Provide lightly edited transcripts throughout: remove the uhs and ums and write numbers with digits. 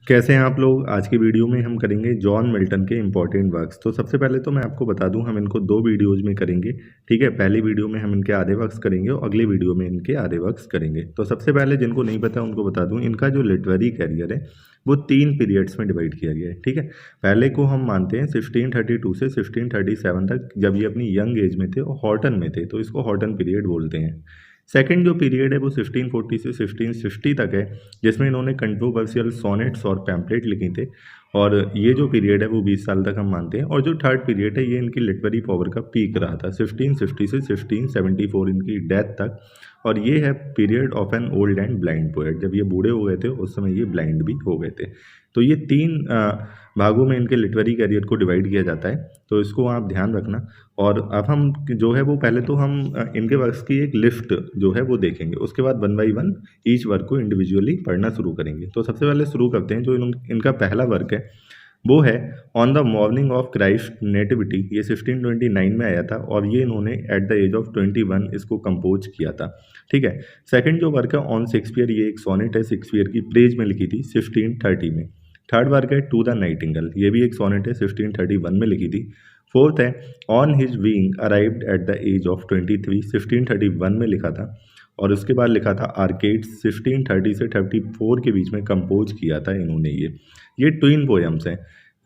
कैसे हैं आप लोग। आज की वीडियो में हम करेंगे जॉन मिल्टन के इम्पोर्टेंट वर्क्स। तो सबसे पहले तो मैं आपको बता दूं, हम इनको दो वीडियोज़ में करेंगे। ठीक है, पहली वीडियो में हम इनके आधे वर्क्स करेंगे और अगली वीडियो में इनके आधे वर्क्स करेंगे। तो सबसे पहले जिनको नहीं पता उनको बता दूं, इनका जो लिटरेरी कैरियर है वो 3 पीरियड्स में डिवाइड किया गया है। ठीक है, पहले को हम मानते हैं 1632 से 1637 तक, जब ये अपनी यंग एज में थे और हॉटन में थे, तो इसको हॉटन पीरियड बोलते हैं। सेकंड जो पीरियड है वो 1640 से 1660 तक है, जिसमें इन्होंने कंट्रोवर्शियल सोनेट्स और पैम्पलेट लिखे थे, और ये जो पीरियड है वो 20 साल तक हम मानते हैं। और जो थर्ड पीरियड है ये इनकी लिटरेरी पावर का पीक रहा था 1660 से 1674 इनकी डेथ तक, और ये है period of an old and blind poet. जब ये बूढ़े हो गए थे उस समय ये ब्लाइंड भी हो गए थे। तो ये तीन भागों में इनके लिटरेरी कैरियर को डिवाइड किया जाता है, तो इसको आप ध्यान रखना। और अब हम जो है वो पहले तो हम इनके वर्क्स की एक लिस्ट जो है वो देखेंगे, उसके बाद one by one each work को इंडिविजुअली पढ़ना शुरू करेंगे। तो सबसे पहले शुरू करते हैं। जो इनका पहला वर्क है वो है on the morning of Christ nativity. ये 1629 में आया था और ये इन्होंने एट द एज ऑफ 21 इसको कंपोज किया था। ठीक है, सेकंड जो वर्क है ऑन शेक्सपियर, ये एक सोनेट है, शेक्सपियर की प्रेज में लिखी थी 1630 में। थर्ड वर्क है टू द नाइटिंगेल, ये भी एक सोनेट है, 1631 में लिखी थी। फोर्थ है on his being arrived at the age of 23, 1631 में लिखा था। और उसके बाद लिखा था आर्केड्स, 1630 से 34 के बीच में कंपोज किया था इन्होंने। ये ट्विन पोएम्स हैं,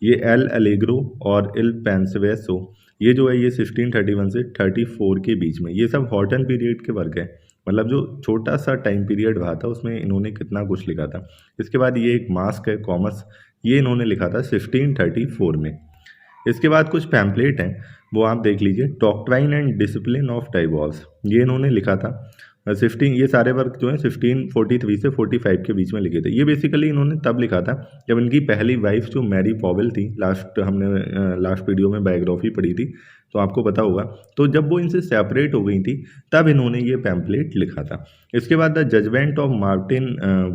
ये एल एलेग्रो और इल पेंसवेसो। ये जो है ये 1631 से 34 के बीच में, ये सब हॉटन पीरियड के वर्क है। मतलब जो छोटा सा टाइम पीरियड रहा था उसमें इन्होंने कितना कुछ लिखा था। इसके बाद ये एक मास्क है कॉमस, ये इन्होंने लिखा था 1634 में। इसके बाद कुछ पैम्पलेट हैं वो आप देख लीजिए। Doctrine and discipline of divorce, ये इन्होंने लिखा था 16, ये सारे वर्क जो है 1643 से 45 के बीच में लिखे थे। ये बेसिकली इन्होंने तब लिखा था जब इनकी पहली वाइफ जो मैरी पॉवेल थी, हमने लास्ट वीडियो में बायोग्राफी पढ़ी थी तो आपको पता होगा, तो जब वो इनसे सेपरेट हो गई थी तब इन्होंने ये पैम्पलेट लिखा था। इसके बाद द जजमेंट ऑफ मार्टिन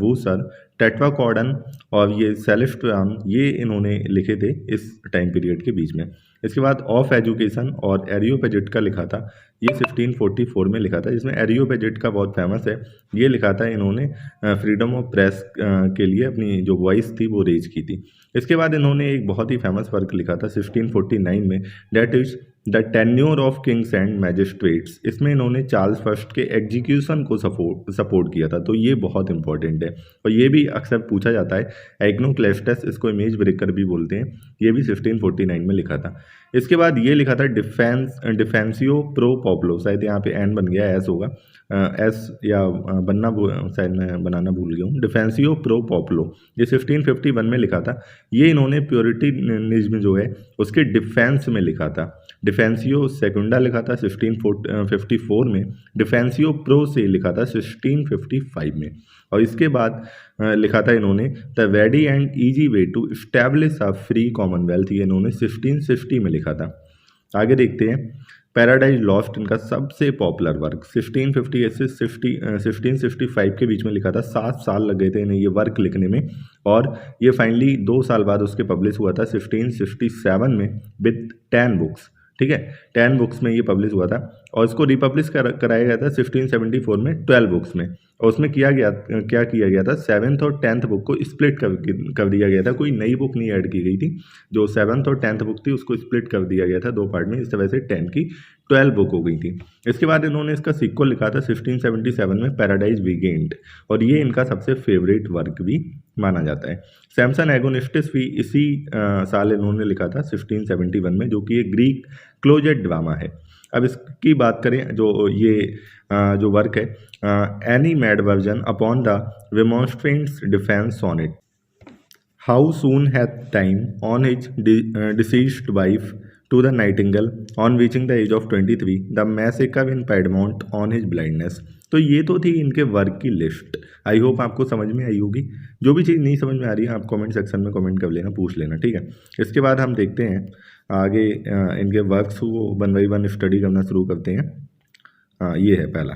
वूसर, टेट्राकॉर्डन और ये सेलेस्ट्राम, ये इन्होंने लिखे थे इस टाइम पीरियड के बीच में। इसके बाद ऑफ एजुकेशन और एरियोपेजिट का लिखा था, ये 1644 में लिखा था, जिसमें एरियोपेजिट का बहुत फेमस है। ये लिखा था इन्होंने फ्रीडम ऑफ प्रेस के लिए अपनी जो वॉइस थी वो रेज की थी। इसके बाद इन्होंने एक बहुत ही फेमस वर्क लिखा था 1649 में, that is the tenure of kings and magistrates. इसमें इन्होंने चार्ल्स फर्स्ट के एग्जीक्यूशन को सपोर्ट किया था, तो ये बहुत इंपॉर्टेंट है। और ये भी अक्सर पूछा जाता है, एग्नोक्लेस्टस, इसको इमेज ब्रेकर भी बोलते हैं, ये भी 1649 में लिखा था। इसके बाद ये लिखा था डिफेंसियो प्रो पॉपुलो, शायद यहाँ पे एन बन गया, एस होगा, एस या बनना शायद मैं बनाना भूल गया हूँ। डिफेंसियो प्रो पॉपुलो, ये 1651 में लिखा था। ये इन्होंने प्योरिटिनिज्म जो है उसके डिफेंस में लिखा था। डिफेंसियो सेकुंडा लिखा था 1654 में, डिफेंसियो प्रो से लिखा था 1655 में। और इसके बाद लिखा था इन्होंने the ready and easy way to establish a free commonwealth, ये इन्होंने 1660 में लिखा था। आगे देखते हैं पैराडाइज लॉस्ट, इनका सबसे पॉपुलर वर्क 1658 से 1665 के बीच में लिखा था। 7 साल लग गए थे इन्हें ये वर्क लिखने में, और ये फाइनली 2 साल बाद उसके पब्लिश हुआ था 1667 में विद 10 बुक्स। ठीक है, 10 बुक्स में ये पब्लिश हुआ था, और इसको रिपब्लिश कराया गया था 1674 में 12 बुक्स में। और उसमें क्या किया गया था, 7th और 10th बुक को स्प्लिट कर दिया गया था, कोई नई बुक नहीं ऐड की गई थी। जो 7th और 10th बुक थी उसको स्प्लिट कर दिया गया था 2 पार्ट में, इस तरह से 10 की 12 बुक हो गई थी। इसके बाद इन्होंने इसका सीक्वल लिखा था 1677 में, पैराडाइज वीगेंड, और ये इनका सबसे फेवरेट वर्क भी माना जाता है। सैमसन एगोनिस्टिस भी इसी साल इन्होंने लिखा था 1671 में, जो कि एक ग्रीक क्लोजेट ड्रामा है। अब इसकी बात करें, जो वर्क है animadversions upon the remonstrant's defence sonnet, how soon hath time on his deceased wife to the nightingale on reaching the age of 23, the massacre in Piedmont on his blindness. तो ये तो थी इनके work की list. I hope आपको समझ में आई होगी। जो भी चीज़ नहीं समझ में आ रही है आप कमेंट सेक्शन में कमेंट कर लेना, पूछ लेना, ठीक है। इसके बाद हम देखते हैं आगे इनके वर्क्स को वन बाई वन स्टडी करना शुरू करते हैं। हाँ, ये है पहला।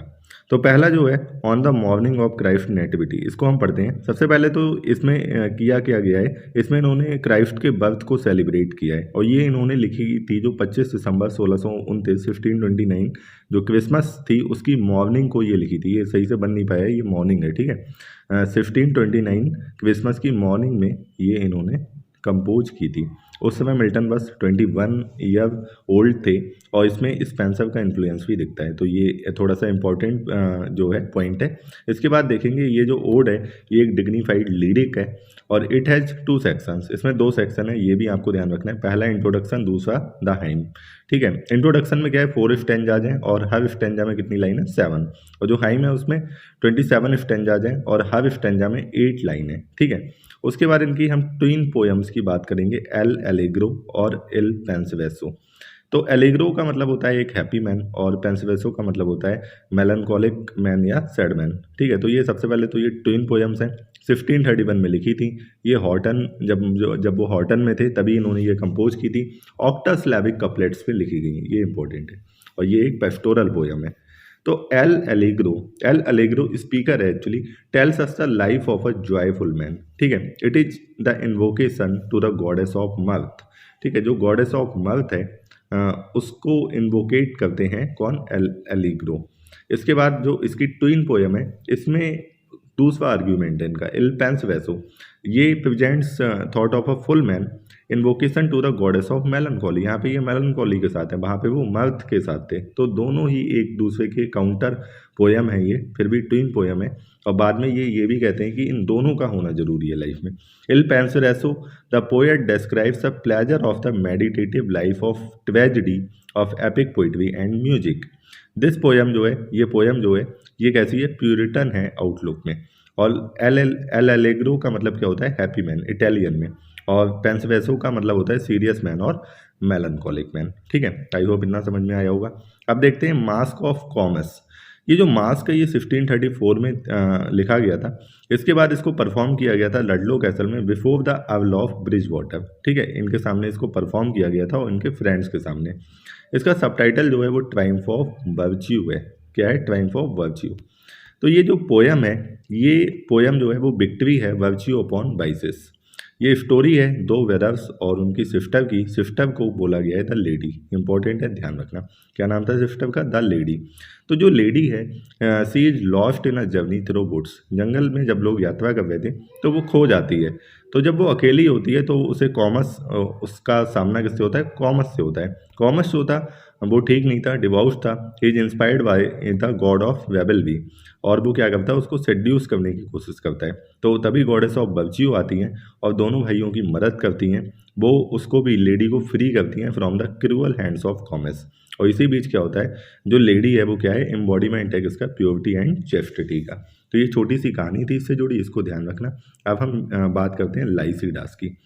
तो पहला जो है on the morning of Christ nativity, इसको हम पढ़ते हैं। सबसे पहले तो इसमें किया क्या गया है, इसमें इन्होंने क्राइस्ट के बर्थ को सेलिब्रेट किया है और ये इन्होंने लिखी थी जो 25 दिसंबर 1629 1529 जो क्रिसमस थी उसकी मॉर्निंग को ये लिखी थी। ये सही से बन नहीं पाया है, ये मॉर्निंग है, ठीक है। 1529 क्रिसमस की मॉर्निंग में ये इन्होंने कंपोज की थी। उस समय मिल्टन बस 21 ईयर ओल्ड थे और इसमें स्पेंसर का इन्फ्लुएंस भी दिखता है, तो ये थोड़ा सा इम्पोर्टेंट जो है पॉइंट है। इसके बाद देखेंगे ये जो ओड है ये एक डिग्निफाइड लिरिक है और इट हैज़ 2 सेक्शंस, इसमें 2 सेक्शन है, ये भी आपको ध्यान रखना है। पहला इंट्रोडक्शन, दूसरा द हाइम, ठीक है। इंट्रोडक्शन में क्या है 4 स्टैंजाज हैं और हर स्टैंजा में कितनी लाइन है 7, और जो हाइम है उसमें 27 स्टैंजाज हैं और हर स्टैंजा में 8 लाइन है, ठीक है। उसके बाद इनकी हम ट्विन पोएम्स की बात करेंगे, एल एलेग्रो और एल पेंसिवेसो। तो एलेग्रो का मतलब होता है एक हैप्पी मैन और पेंसिवेसो का मतलब होता है मेलनकॉलिक मैन या सैड मैन, ठीक है। तो ये सबसे पहले तो ये ट्विन पोएम्स हैं, 1631 में लिखी थी। ये हॉटन जब वो हॉटन में थे तभी इन्होंने ये कंपोज की थी। ऑक्टास्लैविक कपलेट्स पे लिखी गई, ये इंपॉर्टेंट है और ये एक पेस्टोरल पोएम है। तो एल एलेग्रो स्पीकर है actually, tells us the life of a joyful man, ठीक है। It is the invocation to the goddess of mirth, ठीक है। जो गॉडेस ऑफ मर्थ है उसको इन्वोकेट करते हैं कौन, एलेग्रो। इसके बाद जो इसकी ट्विन पोएम है इसमें दूसरा आर्ग्यूमेंट है इनका, इल पेंसिवेसो, ये presents thought of a full man invocation to the goddess of melancholy. यहाँ पे ये मेलनकॉली के साथ है, वहाँ पे वो मर्थ के साथ थे, तो दोनों ही एक दूसरे के काउंटर पोएम है ये, फिर भी ट्विन पोएम है। और बाद में ये भी कहते हैं कि इन दोनों का होना जरूरी है लाइफ में। Il Penseroso the poet describes the pleasure of the meditative life of tragedy of epic poetry and music. This poem जो है ये कैसी है, प्यूरिटन है आउटलुक में। और एल एलेग्रो का मतलब क्या होता है, हैप्पी मैन इटालियन में, और पेंसिवेसो का मतलब होता है सीरियस मैन और मेलनकॉलिक मैन, ठीक है। आई होप इतना समझ में आया होगा। अब देखते हैं मास्क ऑफ कॉमर्स। ये जो मास्क है ये 1634 में लिखा गया था। इसके बाद इसको परफॉर्म किया गया था लडलो कैसल में before the earl of bridge water, ठीक है। इनके सामने इसको परफॉर्म किया गया था और इनके फ्रेंड्स के सामने। इसका सबटाइटल जो है वो ट्रायम्फ ऑफ वर्च्यू है। क्या है, ट्रायम्फ ऑफ वर्च्यू। तो ये जो पोएम है, ये पोएम जो है वो विक्ट्री है वर्च्यू अपॉन वाइसेस। ये स्टोरी है 2 वेदर्स और उनकी सिस्टर को बोला गया है द लेडी। इंपॉर्टेंट है, ध्यान रखना। क्या नाम था सिस्टर का, द लेडी। तो जो लेडी है she is lost in a journey through woods. जंगल में जब लोग यात्रा कर रहे थे तो वो खो जाती है, तो जब वो अकेली होती है तो उसे कॉमर्स, उसका सामना किससे होता है, कॉमर्स से होता है। कॉमर्स जो था वो ठीक नहीं था, डिवोर्स था। Is inspired by the god of वेबलवी, और वो क्या करता है, उसको सेड्यूस करने की कोशिश करता है। तो तभी गॉडेस ऑफ वर्च्यू आती हैं और दोनों भाइयों की मदद करती हैं। वो उसको भी, लेडी को फ्री करती हैं from the cruel hands of commerce. और इसी बीच क्या होता है, जो लेडी है वो क्या है, एम्बॉडीमेंट है किसका, प्योरिटी एंड चेस्टिटी का। तो ये छोटी सी कहानी थी इससे जुड़ी, इसको ध्यान रखना। अब हम बात करते हैं लाइसीडास की।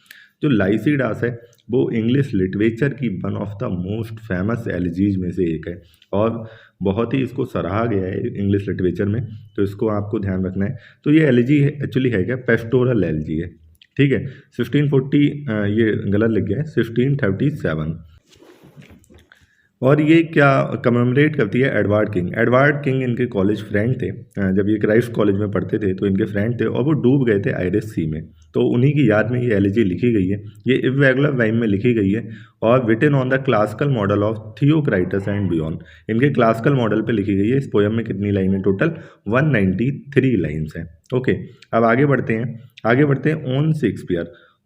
जो लाइसीडास है वो इंग्लिश लिटरेचर की one of the most famous elegies में से एक है और बहुत ही इसको सराहा गया है इंग्लिश लिटरेचर में, तो इसको आपको ध्यान रखना है। तो ये एलिजी एक्चुअली है क्या, पेस्टोरल एलिजी है, ठीक है। 1640 ये गलत लग गया है, 1637। और ये क्या कमेमोरेट करती है, एडवर्ड किंग इनके कॉलेज फ्रेंड थे। जब ये क्राइस्ट कॉलेज में पढ़ते थे तो इनके फ्रेंड थे और वो डूब गए थे आयरिश सी में, तो उन्हीं की याद में ये एलिजी लिखी गई है। ये इर्रेगुलर राइम में लिखी गई है और written on the classical model of Theocritus and beyond. इनके क्लासिकल मॉडल पे लिखी गई है। इस पोएम में कितनी लाइन है, टोटल 193 लाइन्स हैं। ओके, अब आगे बढ़ते हैं ऑन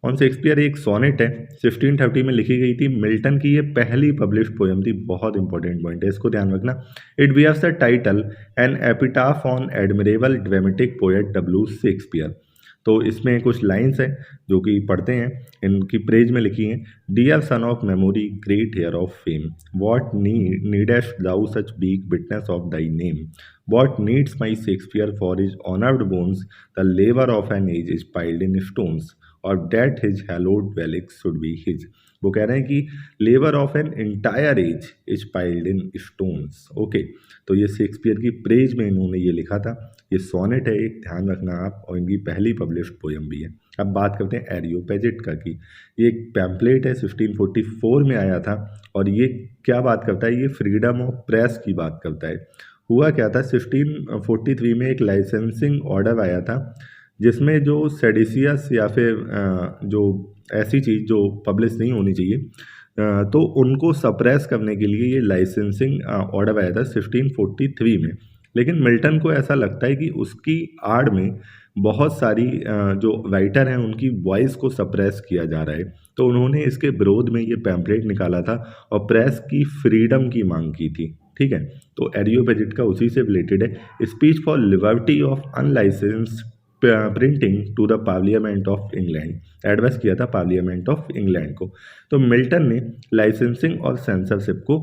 शेक्सपियर एक सोनेट है, 1630 में लिखी गई थी। मिल्टन की ये पहली पब्लिश्ड पोएम थी। बहुत इंपॉर्टेंट पॉइंट है, इसको ध्यान रखना। It bears the title an epitaph on admirable dramatic poet W Shakespeare. तो इसमें कुछ लाइंस हैं जो कि पढ़ते हैं, इनकी प्रेज में लिखी हैं। Dear son of memory, great heir of fame, what needest thou such weak witness of thy name, what needs my Shakespeare for his honoured bones, the labour of an age is piled in stones, or that his hallowed relics should be his. वो कह रहे हैं कि labour of an entire age is piled in stones. Okay, तो ये Shakespeare की praise में इन्होंने ये लिखा था। ये सोनेट है एक, ध्यान रखना आप, और इनकी पहली पब्लिश्ड पोएम भी है। अब बात करते हैं एरियोपेजिटा की। ये एक पैम्पलेट है, 1644 में आया था और ये क्या बात करता है, ये फ्रीडम ऑफ प्रेस की बात करता है। हुआ क्या था, 1643 में एक लाइसेंसिंग ऑर्डर आया था जिसमें जो सेडिशियस या फिर जो ऐसी चीज़ जो पब्लिश नहीं होनी चाहिए, तो उनको सप्रेस करने के लिए ये लाइसेंसिंग ऑर्डर आया था 1643 में। लेकिन मिल्टन को ऐसा लगता है कि उसकी आड़ में बहुत सारी जो राइटर हैं उनकी वॉइस को सप्रेस किया जा रहा है, तो उन्होंने इसके विरोध में ये पैम्पलेट निकाला था और प्रेस की फ्रीडम की मांग की थी। ठीक है, तो एरियोपेजिट का उसी से रिलेटेड है, speech for liberty of unlicensed printing to the parliament of England, advice किया था पार्लियामेंट ऑफ इंग्लैंड को। तो मिल्टन ने लाइसेंसिंग और सेंसरशिप को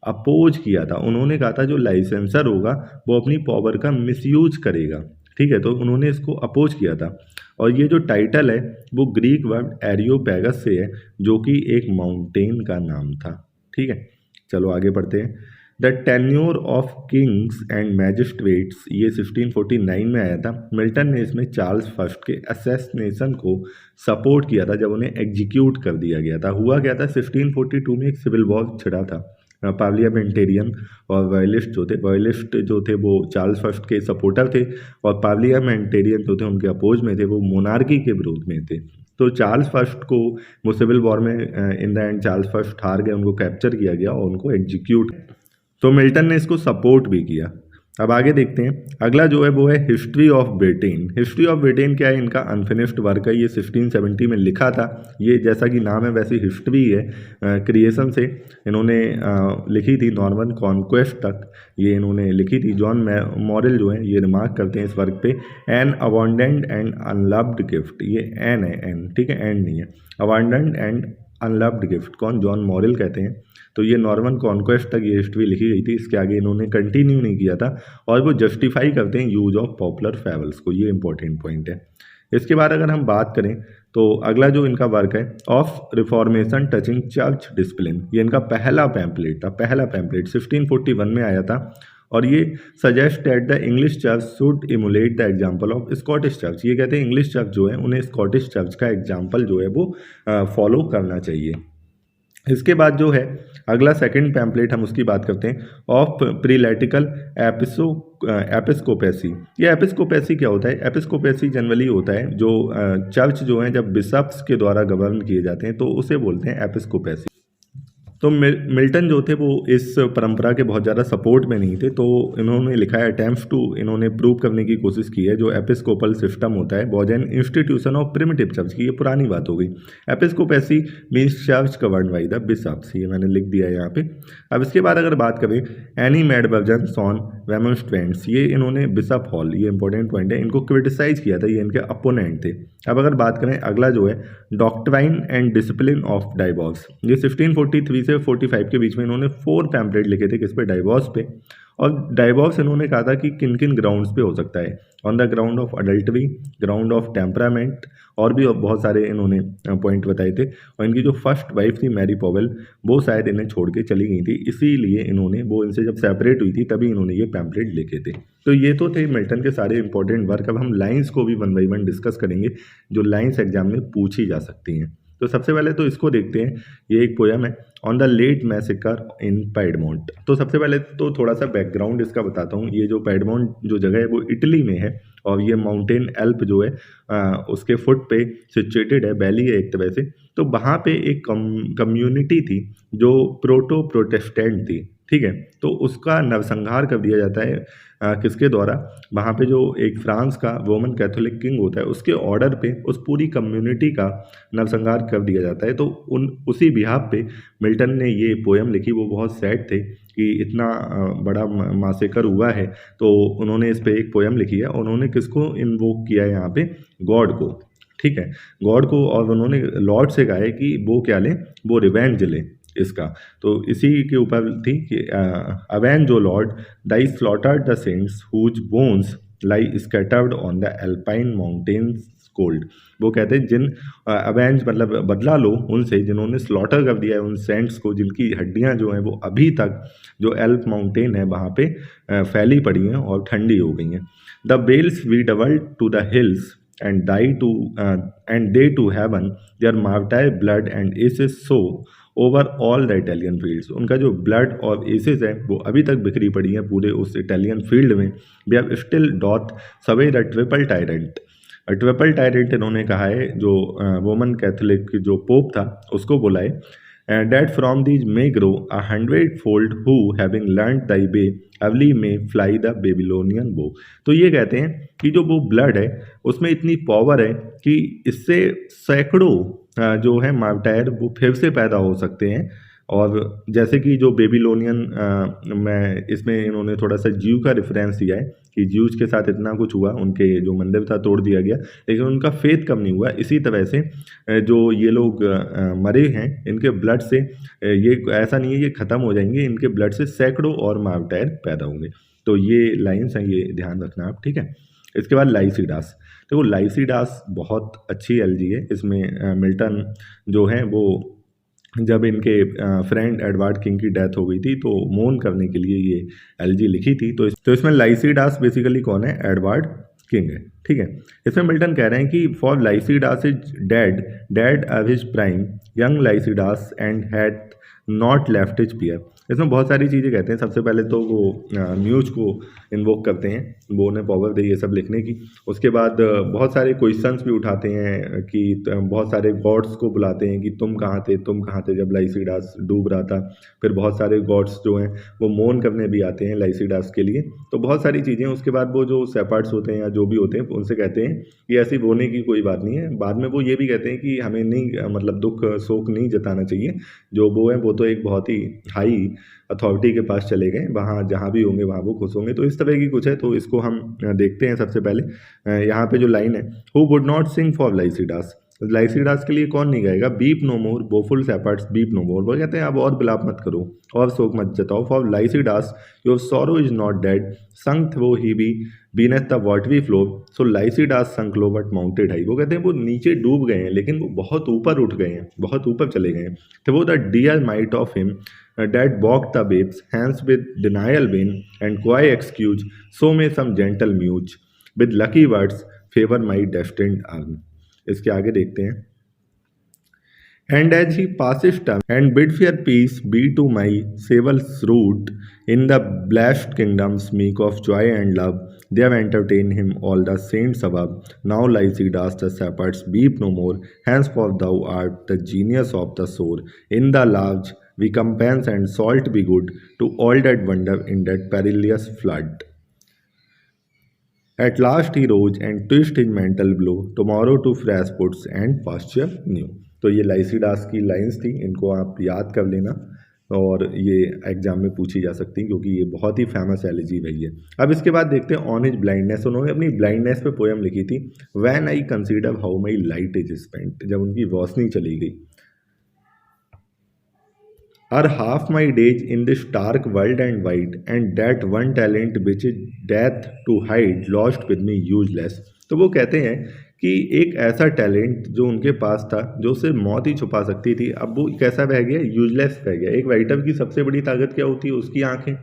अपोज किया था। उन्होंने कहा था जो लाइसेंसर होगा वो अपनी पावर का मिसयूज करेगा। ठीक है, तो उन्होंने इसको अपोज किया था। और ये जो टाइटल है वो ग्रीक वर्ड एरियोपैगस से है, जो कि एक माउंटेन का नाम था। ठीक है, चलो आगे पढ़ते हैं। The tenure of kings and magistrates, ये 1649 में आया था। मिल्टन ने इसमें चार्ल्स फर्स्ट के असैसिनेशन को सपोर्ट किया था जब उन्हें एग्जीक्यूट कर दिया गया था। हुआ क्या था, 1642 में एक सिविल वॉर छिड़ा था। पार्लियामेंटेरियन और रॉयलिस्ट जो थे वो चार्ल्स फर्स्ट के सपोर्टर थे, और पार्लियामेंटेरियन जो थे उनके अपोज में थे, वो मोनार्की के विरोध में थे। तो चार्ल्स फर्स्ट को वो सिविल वॉर में in the end Charles first हार गए, उनको कैप्चर किया गया और उनको एग्जीक्यूट। तो मिल्टन ने इसको सपोर्ट भी किया। अब आगे देखते हैं, अगला जो है वो है history of Britain. History of Britain क्या है, इनका अनफिनिश्ड वर्क है, ये 1670 में लिखा था। ये जैसा कि नाम है वैसी हिस्ट्री है, क्रिएशन से इन्होंने लिखी थी नॉर्मन कॉन्क्वेस्ट तक ये इन्होंने लिखी थी। जॉन मॉरेल जो है ये रिमार्क करते हैं इस वर्क पे, N abundant and unloved gift, ये एन है, एन, ठीक है, एंड नहीं है, अबंडेंट एंड अनलव्ड गिफ्ट कौन, जॉन मॉरेल कहते हैं। तो ये नॉर्मन कॉन्क्वेस्ट तक ये हिस्ट्री लिखी गई थी, इसके आगे इन्होंने कंटिन्यू नहीं किया था। और वो जस्टिफाई करते हैं यूज ऑफ पॉपुलर फेबल्स को, ये इंपॉर्टेंट पॉइंट है। इसके बाद अगर हम बात करें तो अगला जो इनका वर्क है of reformation touching church discipline, ये इनका पहला पैम्पलेट था, पहला पैम्पलेट 1641 में आया था। और ये suggest that the English church should emulate the example of Scottish church, ये कहते हैं इंग्लिश चर्च जो है उन्हें स्कॉटिश चर्च का एग्जाम्पल जो है वो फॉलो करना चाहिए। इसके बाद जो है अगला सेकंड पैम्पलेट हम उसकी बात करते हैं, ऑफ प्रीलैटिकल एपिस्कोपेसी। ये एपिस्कोपेसी क्या होता है, एपिस्कोपेसी जनरली होता है जो चर्च जो है जब बिशप्स के द्वारा गवर्न किए जाते हैं तो उसे बोलते हैं एपिस्कोपेसी। तो मिल्टन जो थे वो इस परंपरा के बहुत ज़्यादा सपोर्ट में नहीं थे, तो इन्होंने लिखा है अटेम्प्ट्स टू, इन्होंने प्रूव करने की कोशिश की है जो एपिस्कोपल सिस्टम होता है was an institution of primitive church की, ये पुरानी बात हो गई। Episcopacy means church govern by the bishops, ये मैंने लिख दिया है यहाँ पे। अब इसके बाद अगर बात करें एनी मैडवर्जन सॉन रेमोन्स्ट्रेंट्स, ये इन्होंने बिशप हॉल, ये इंपॉर्टेंट पॉइंट है, इनको क्रिटिसाइज किया था, ये इनके अपोनेंट थे। अब अगर बात करें अगला जो है doctrine and discipline of divorce, ये 1643 से 45 के बीच में इन्होंने 4 पैम्पलेट लिखे थे किस पे, डाइवोर्स पे। और डाइवोर्स इन्होंने कहा था कि किन किन ग्राउंड्स पे हो सकता है, on the ground of adultery, ground of temperament, और भी बहुत सारे इन्होंने पॉइंट बताए थे। और इनकी जो फर्स्ट वाइफ थी मैरी पॉवेल, वो शायद इन्हें छोड़ के चली गई थी, इसीलिए इन्होंने वो इनसे जब सेपरेट हुई थी तभी इन्होंने ये पैम्पलेट लिखे थे। तो ये तो थे मिल्टन के सारे इंपॉर्टेंट वर्क। अब हम लाइन्स को भी 1 बाई 1 डिस्कस करेंगे जो लाइन्स एग्जाम में पूछी जा सकती हैं। तो सबसे पहले तो इसको देखते हैं, ये एक पोयम है on the late massacre in पैडमोंट। तो सबसे पहले तो थोड़ा सा बैकग्राउंड इसका बताता हूँ। ये जो पैडमोंट जो जगह है वो इटली में है, और ये माउंटेन एल्प जो है उसके फुट पे सिचुएटेड है, वैली है एक तरह से। तो वहाँ पे एक कम्युनिटी थी जो प्रोटो प्रोटेस्टेंट थी, ठीक है। तो उसका नरसंहार कर दिया जाता है किसके द्वारा, वहाँ पे जो एक फ्रांस का रोमन कैथोलिक किंग होता है उसके ऑर्डर पे उस पूरी कम्युनिटी का नरसंहार कर दिया जाता है। तो उसी बिहाफ पे मिल्टन ने ये पोयम लिखी। वो बहुत सैड थे कि इतना बड़ा मासेकर हुआ है, तो उन्होंने इस पे एक पोयम लिखी है। और उन्होंने किसको इन्वोक किया है यहाँ पे, गॉड को, ठीक है, गॉड को। और उन्होंने लॉर्ड से कहा है कि वो क्या लें, वो रिवेंज लें इसका। तो इसी के ऊपर थी कि avenge O lord thy slaughtered the saints whose bones lie scattered on the Alpine mountains cold. वो कहते हैं जिन अवेंज मतलब बदला लो उनसे जिन्होंने स्लॉटर कर दिया है उन सेंट्स को, जिनकी हड्डियां जो हैं वो अभी तक जो एल्प माउंटेन है वहाँ पे फैली पड़ी हैं और ठंडी हो गई हैं। The bells we doubled to the hills and die to and they to heaven their martyr blood and aces so over all the Italian fields. उनका जो ब्लड और एसेस है वो अभी तक बिखरी पड़ी हैं पूरे उस इटालियन फील्ड में। वी हैव स्टिल डॉट सवे the triple tyrant. Triple tyrant इन्होंने कहा है जो रोमन कैथोलिक जो पोप था उसको बोला है that from these may grow 100-fold who having learn thy way early may fly the Babylonian बो। तो ये कहते हैं कि जो वो ब्लड है उसमें इतनी पावर है कि इससे सैकड़ों जो है मार्टायर वो फिर से पैदा हो सकते हैं। और जैसे कि जो बेबीलोनियन में इसमें इन्होंने थोड़ा सा ज्यू का रेफरेंस दिया है कि ज्यूज के साथ इतना कुछ हुआ, उनके जो मंदिर था तोड़ दिया गया, लेकिन उनका फेथ कम नहीं हुआ। इसी तरह से जो ये लोग मरे हैं इनके ब्लड से ये ऐसा नहीं है ये ख़त्म हो जाएंगे, इनके ब्लड से सैकड़ों और मार्टायर पैदा होंगे। तो ये लाइन्स हैं, ये ध्यान रखना आप, ठीक है। इसके बाद लाइसीडास। तो लाइसीडास बहुत अच्छी एलजी है। इसमें मिल्टन जो है वो जब इनके फ्रेंड एडवर्ड किंग की डेथ हो गई थी तो मोन करने के लिए ये एलजी लिखी थी। तो इसमें लाइसीडास बेसिकली कौन है? एडवर्ड किंग है, ठीक है। इसमें मिल्टन कह रहे हैं कि for Lycidas is dead of his prime young Lycidas and had not left his peer. इसमें बहुत सारी चीज़ें कहते हैं। सबसे पहले तो वो म्यूज को इन्वोक करते हैं, वो उन्हें पावर दे ये सब लिखने की। उसके बाद बहुत सारे क्वेश्चंस भी उठाते हैं कि बहुत सारे गॉड्स को बुलाते हैं कि तुम कहाँ थे जब लाइसीडास डूब रहा था। फिर बहुत सारे गॉड्स जो हैं वो मोन करने भी आते हैं लाइसीडास के लिए। तो बहुत सारी चीज़ें। उसके बाद वो जो सेपर्ड्स होते हैं या जो भी होते हैं उनसे कहते हैं कि ऐसी रोने की कोई बात नहीं है। बाद में वो ये भी कहते हैं कि हमें नहीं मतलब दुख शोक नहीं जताना चाहिए, जो वो है वो तो एक बहुत ही हाई अथॉरिटी के पास चले गए, वहाँ जहाँ भी होंगे वहाँ वो खुश होंगे। तो इस तरह की कुछ है, तो इसको हम देखते हैं। सबसे पहले यहाँ पे जो लाइन है, who would not sing for Lycidas. Lycidas के लिए कौन नहीं गाएगा? Weep no more woeful shepherds weep no more. वो कहते हैं अब और बिलाप मत करो और शोक मत जताओ। For Lycidas your sorrow is not dead sunk though he be beneath the watery floor so Lycidas sunk low but mounted high. वो कहते हैं वो नीचे डूब गए हैं लेकिन वो बहुत ऊपर उठ गए हैं, बहुत ऊपर चले गए हैं। तो वो the dear might of him that balked the babes, hence with denial vain, and coy excuse, so may some gentle muse, with lucky words, favor my destined arm. इसके आगे देखते हैं। And as he passes time, and bid fair peace be to my savel's root, in the blessed kingdoms meek of joy and love, they have entertained him all the saints above. Now Lycidas the shepherds weep no more, henceforth thou art the genius of the sword. In the large recompense and salt be good to all that wonder in that perilous flood. At last he rose and twist his mental blow, tomorrow to fresh puts and pasture new. तो ये लाइसीडास की lines थी, इनको आप याद कर लेना और ये एग्जाम में पूछी जा सकती हैं क्योंकि ये बहुत ही फेमस एलिजी रही है। अब इसके बाद देखते हैं ऑन हिज ब्लाइंडनेस। उन्होंने अपनी ब्लाइंडनेस पे पोएम लिखी थी, when I consider how my light is spent. जब उनकी रोशनी चली गई। Are half my days in this dark world and wide, and that one talent which is death to hide lost with me useless। तो वो कहते हैं कि एक ऐसा टैलेंट जो उनके पास था जो सिर्फ मौत ही छुपा सकती थी, अब वो कैसा रह गया? यूजलेस रह गया। एक राइटर की सबसे बड़ी ताकत क्या होती है? उसकी आंखें,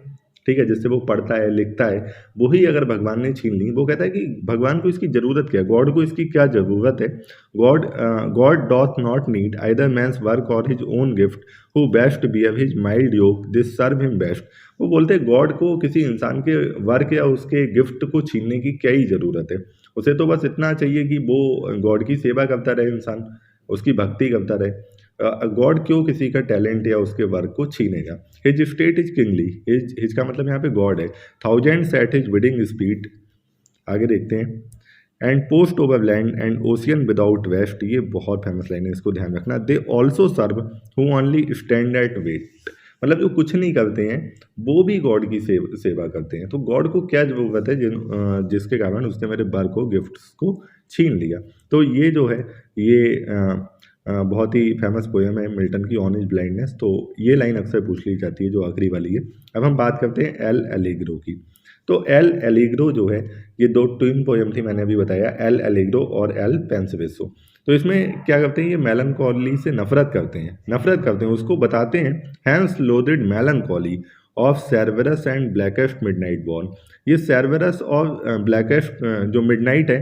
ठीक है, जिससे वो पढ़ता है लिखता है। वही अगर भगवान ने छीन ली, वो कहता है कि भगवान को इसकी ज़रूरत क्या है, गॉड को इसकी क्या ज़रूरत है। God doth not need either man's work or his own gift who best behave his mild yoke this serve him best. वो बोलते हैं गॉड को किसी इंसान के वर्क या उसके गिफ्ट को छीनने की क्या ही ज़रूरत है। उसे तो बस इतना चाहिए कि वो गॉड की सेवा करता रहे, इंसान उसकी भक्ति करता रहे। गॉड क्यों किसी का टैलेंट या उसके वर्क को छीनेगा। His state is kingly, his का मतलब यहाँ पे गॉड है। Thousands at his bidding speed. आगे देखते हैं। And post over land and ocean without rest. ये बहुत फेमस लाइन है, इसको ध्यान रखना। They also serve who only stand and wait. मतलब जो कुछ नहीं करते हैं वो भी गॉड की सेवा करते हैं। तो गॉड को क्या ज़रूरत है जिसके कारण उसने मेरे वर्क को गिफ्ट्स को छीन लिया। तो ये जो है ये बहुत ही फेमस पोएम है मिल्टन की ऑन हिज ब्लाइंडनेस। तो ये लाइन अक्सर पूछ ली जाती है जो आखिरी वाली है। अब हम बात करते हैं एल एलिग्रो की। तो एल एलिग्रो जो है ये दो ट्विन पोएम थी, मैंने अभी बताया, एल एलिग्रो और एल पेंसिवेसो। तो इसमें क्या करते हैं, ये मेलनकॉली से नफरत करते हैं, उसको बताते हैं hence loathed melancholy of Cerberus and blackest midnight born. ये सेर्वरस और ब्लैकेस्ट जो मिडनाइट है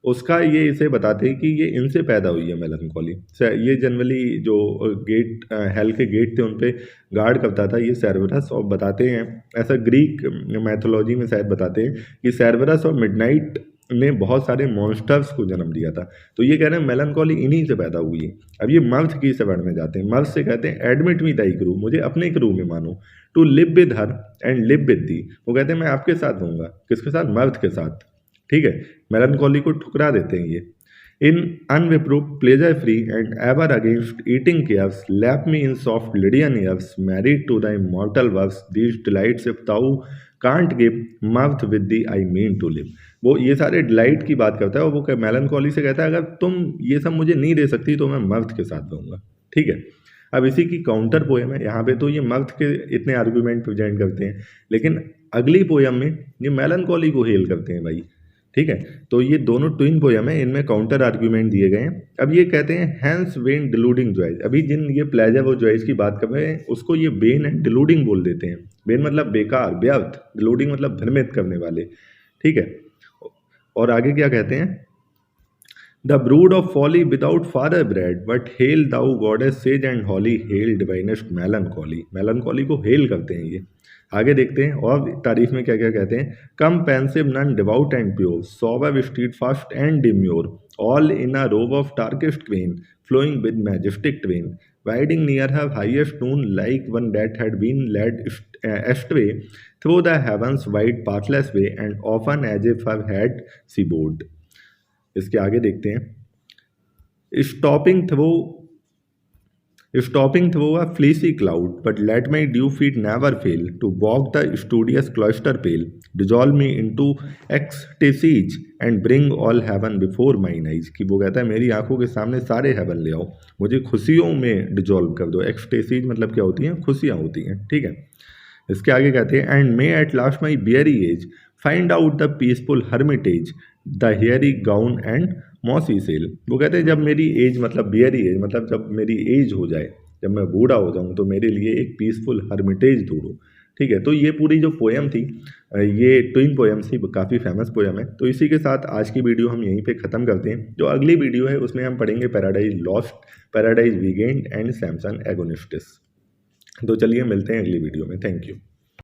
उसका ये इसे बताते हैं कि ये इनसे पैदा हुई है मेलनकॉली। ये जनरली जो गेट हेल के गेट थे उन पे गार्ड करता था ये सेर्वरस, और बताते हैं ऐसा ग्रीक मैथोलॉजी में शायद बताते हैं कि सेर्वरस और मिडनाइट ने बहुत सारे मॉन्स्टर्स को जन्म दिया था। तो ये कह रहे हैं मेलनकॉली इन्हीं से पैदा हुई है। अब ये मर्थ की वर्ड में जाते हैं। मर्थ से कहते हैं एडमिट मी दाई क्रू, मुझे अपने क्रू में मानो, to live with her and live with thee. वो कहते हैं मैं आपके साथ रहूंगा, किसके साथ? मर्थ के साथ। ठीक है, मेलनकॉली को ठुकरा देते हैं ये। In unreproved pleasure free and ever against eating cares, lap me in soft Lydian ears, married to the immortal verse, these delights if thou can't give mirth with thee I mean to live. वो ये सारे delight की बात करता है और वो melancholy से कहता है अगर तुम ये सब मुझे नहीं दे सकती तो मैं मर्थ के साथ रहूंगा। ठीक है, अब इसी की काउंटर पोएम है यहाँ पे। तो ये मर्थ के इतने आर्गूमेंट प्रेजेंट करते हैं, लेकिन अगली पोएम में ये मेलनकॉली को हेल करते हैं भाई। ठीक है, तो ये दोनों ट्विन पोएम है, इनमें काउंटर आर्ग्यूमेंट दिए गए हैं। अब ये कहते हैं हैंस वेन डिलूडिंग जॉयज। अभी जिन ये प्लेजर और जॉयज की बात कर रहे हैं उसको ये वेन एंड डिलूडिंग बोल देते हैं। वेन मतलब बेकार, व्यर्थ, डिलूडिंग मतलब भ्रमित करने वाले। ठीक है, और आगे क्या कहते हैं? The brood of folly without father bred, but hail thou goddess sage and holy, hail divinest melancholy. Melancholy को हेल करते हैं ये। आगे देखते हैं और तारीफ में क्या क्या कहते हैं। Come pensive nun devout and pure, sober street fast and demure, all in a robe of darkest queen, flowing with majestic twain, riding near her highest noon like one that had been led astray through the heavens wide pathless way, and often as if her had seaboard। इसके आगे देखते हैं। Stopping through a fleecy cloud, but let my dew feet never fail to walk the studious cloister pale, dissolve me into ecstasies and bring all heaven before mine eyes। कि वो कहता है मेरी आंखों के सामने सारे हेवन ले आओ, मुझे खुशियों में डिजॉल्व कर दो। एक्सटेसीज मतलब क्या होती हैं? खुशियाँ होती हैं। ठीक है, इसके आगे कहते हैं and may at last my weary age find out the peaceful hermitage, the hairy gown and mossy cell. वो कहते हैं जब मेरी एज मतलब बियरी एज मतलब जब मेरी एज हो जाए, जब मैं बूढ़ा हो जाऊं तो मेरे लिए एक पीसफुल हर्मिटेज ढूंढो। ठीक है, तो ये पूरी जो पोएम थी ये ट्विन पोएम्स थी, काफ़ी फेमस पोएम है। तो इसी के साथ आज की वीडियो हम यहीं पे ख़त्म करते हैं। जो अगली वीडियो है उसमें हम पढ़ेंगे Paradise Lost, Paradise Regained and Samson Agonistes. तो चलिए मिलते हैं अगली वीडियो में। Thank you.